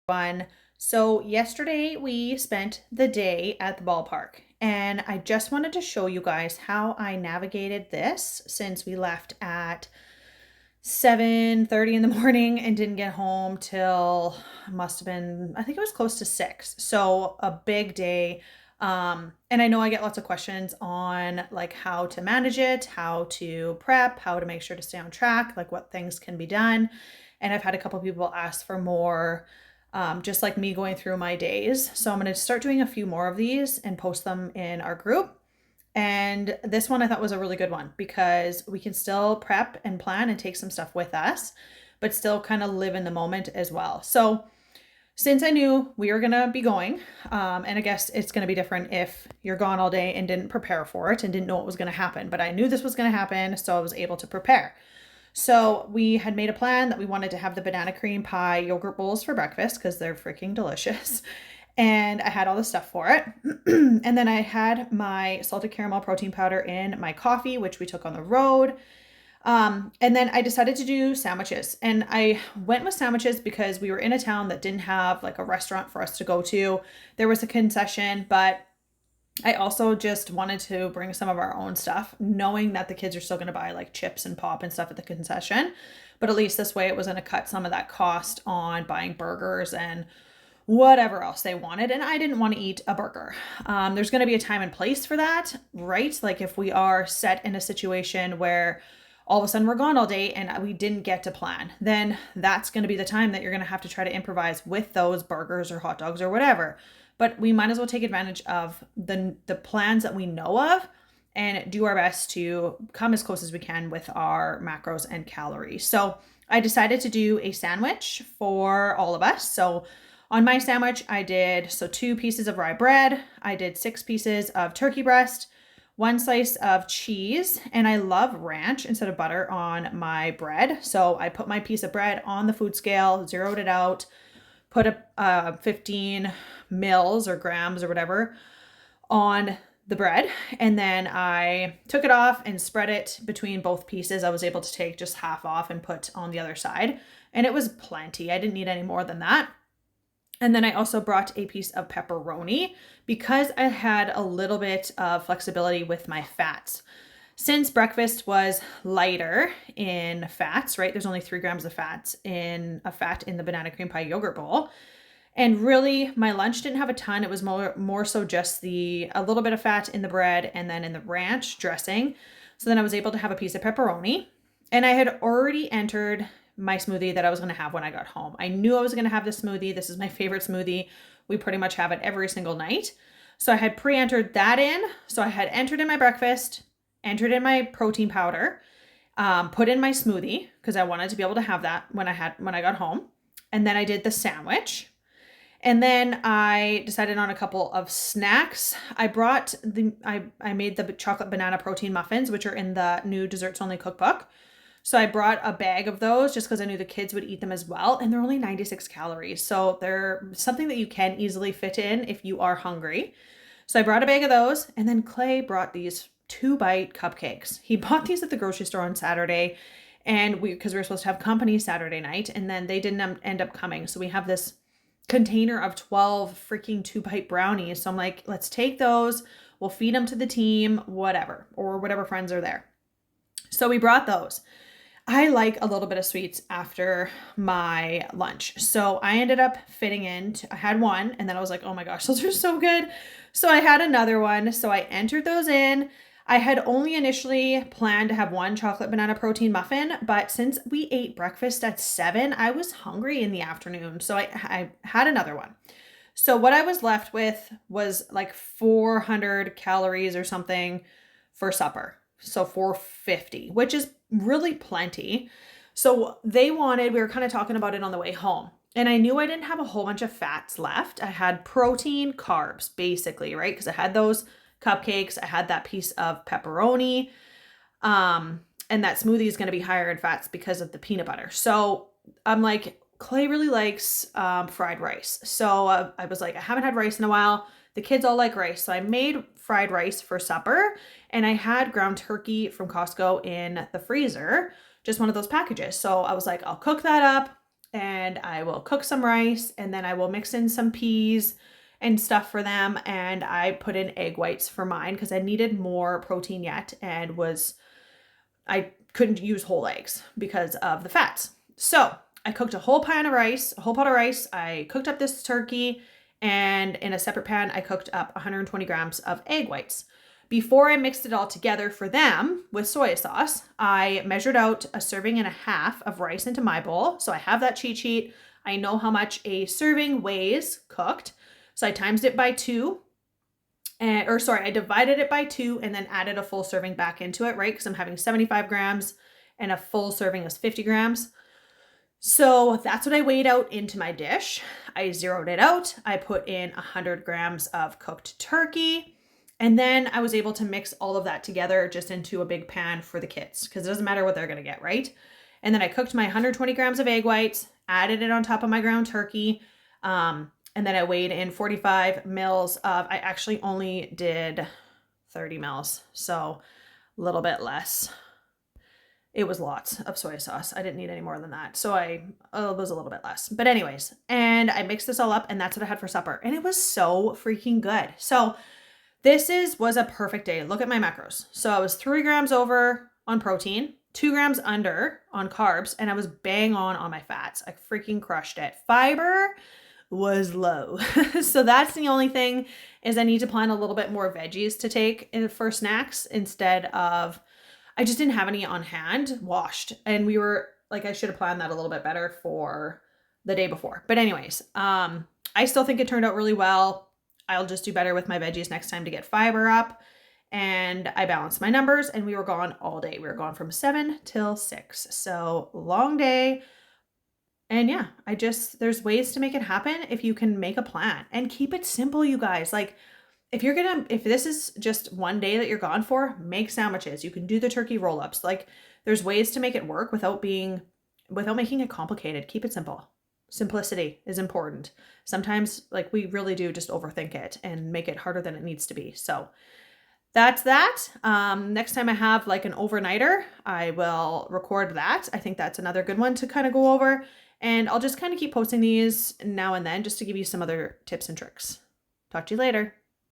Fun. So yesterday we spent the day at the ballpark, and I just wanted to show you guys how I navigated this since we left at 7:30 in the morning and didn't get home till must have been, I think it was close to 6. So a big day. And I know I get lots of questions on like how to manage it, how to prep, how to make sure to stay on track, like what things can be done. And I've had a couple people ask for more, just like me going through my days. So I'm going to start doing a few more of these and post them in our group. And this one I thought was a really good one because we can still prep and plan and take some stuff with us, but still kind of live in the moment as well. So since I knew we were going to be going, and I guess it's going to be different if you're gone all day and didn't prepare for it and didn't know what was going to happen, but I knew this was going to happen, so I was able to prepare. So we had made a plan that we wanted to have the banana cream pie yogurt bowls for breakfast because they're freaking delicious. And I had all the stuff for it. And then I had my salted caramel protein powder in my coffee, which we took on the road. And then I decided to do sandwiches. And I went with sandwiches because we were in a town that didn't have like a restaurant for us to go to. There was a concession, but I also just wanted to bring some of our own stuff, knowing that the kids are still going to buy like chips and pop and stuff at the concession. But at least this way it was going to cut some of that cost on buying burgers and whatever else they wanted. And I didn't want to eat a burger. There's going to be a time and place for that, right? Like if we are set in a situation where all of a sudden we're gone all day and we didn't get to plan, then that's going to be the time that you're going to have to try to improvise with those burgers or hot dogs or whatever. But we might as well take advantage of the plans that we know of and do our best to come as close as we can with our macros and calories. So I decided to do a sandwich for all of us. So on my sandwich, I did 2 pieces of rye bread. I did 6 pieces of turkey breast, 1 slice of cheese, and I love ranch instead of butter on my bread. So I put my piece of bread on the food scale, zeroed it out, put a 15 mils or grams or whatever on the bread, and then I took it off and spread it between both pieces. I was able to take just half off and put on the other side, and it was plenty. I didn't need any more than that. And then I also brought a piece of pepperoni because I had a little bit of flexibility with my fats. Since breakfast was lighter in fats, right? There's only 3 grams of fats in the banana cream pie yogurt bowl. And really my lunch didn't have a ton. It was more so just a little bit of fat in the bread and then in the ranch dressing. So then I was able to have a piece of pepperoni, and I had already entered my smoothie that I was going to have when I got home. I knew I was going to have this smoothie. This is my favorite smoothie. We pretty much have it every single night. So I had pre-entered that in. So I had entered in my breakfast, entered in my protein powder, put in my smoothie because I wanted to be able to have that when I got home. And then I did the sandwich. And then I decided on a couple of snacks. I made the chocolate banana protein muffins, which are in the new Desserts Only cookbook. So I brought a bag of those just because I knew the kids would eat them as well. And they're only 96 calories. So they're something that you can easily fit in if you are hungry. So I brought a bag of those. And then Clay brought these 2-bite cupcakes. He bought these at the grocery store on Saturday. And because we were supposed to have company Saturday night. And then they didn't end up coming. So we have this container of 12 freaking 2-bite brownies. So I'm like, let's take those. We'll feed them to the team, whatever, or whatever friends are there. So we brought those. I like a little bit of sweets after my lunch. So I ended up fitting in. I had one and then I was like, oh my gosh, those are so good. So I had another one. So I entered those in. I had only initially planned to have 1 chocolate banana protein muffin, but since we ate breakfast at 7, I was hungry in the afternoon. So I had another one. So what I was left with was like 400 calories or something for supper. So 450, which is really plenty. So we were kind of talking about it on the way home. And I knew I didn't have a whole bunch of fats left. I had protein, carbs, basically, right? Because I had those cupcakes. I had that piece of pepperoni. And that smoothie is going to be higher in fats because of the peanut butter. So I'm like, Clay really likes fried rice. So I was like, I haven't had rice in a while. The kids all like rice. So I made fried rice for supper, and I had ground turkey from Costco in the freezer, just one of those packages. So I was like, I'll cook that up and I will cook some rice, and then I will mix in some peas and stuff for them. And I put in egg whites for mine because I needed more protein yet, and I couldn't use whole eggs because of the fats. So I cooked a whole pot of rice. I cooked up this turkey, and in a separate pan, I cooked up 120 grams of egg whites. Before I mixed it all together for them with soy sauce, I measured out a serving and a half of rice into my bowl. So I have that cheat sheet. I know how much a serving weighs cooked. So I times it by 2. I divided it by 2 and then added a full serving back into it, right? Because I'm having 75 grams and a full serving is 50 grams. So that's what I weighed out into my dish. I zeroed it out. I put in 100 grams of cooked turkey. And then I was able to mix all of that together just into a big pan for the kids, because it doesn't matter what they're going to get, right? And then I cooked my 120 grams of egg whites, added it on top of my ground turkey. And then I weighed in 45 mils of, I actually only did 30 mils, so a little bit less. It was lots of soy sauce. I didn't need any more than that. So it was a little bit less. But anyways, and I mixed this all up, and that's what I had for supper. And it was so freaking good. So was a perfect day. Look at my macros. So I was 3 grams over on protein, 2 grams under on carbs, and I was bang on my fats. I freaking crushed it. Fiber was low. So that's the only thing, is I need to plan a little bit more veggies to take for snacks instead of, I just didn't have any on hand washed. And we were like, I should have planned that a little bit better for the day before. But anyways, I still think it turned out really well. I'll just do better with my veggies next time to get fiber up. And I balanced my numbers, and we were gone all day. We were gone from 7 till 6. So long day. And yeah, there's ways to make it happen if you can make a plan and keep it simple, you guys. Like, if this is just one day that you're gone for, make sandwiches. You can do the turkey roll-ups. Like, there's ways to make it work without making it complicated. Keep it simple. Simplicity is important. Sometimes, like, we really do just overthink it and make it harder than it needs to be. So that's that. Next time I have like an overnighter, I will record that. I think that's another good one to kind of go over. And I'll just kind of keep posting these now and then just to give you some other tips and tricks. Talk to you later.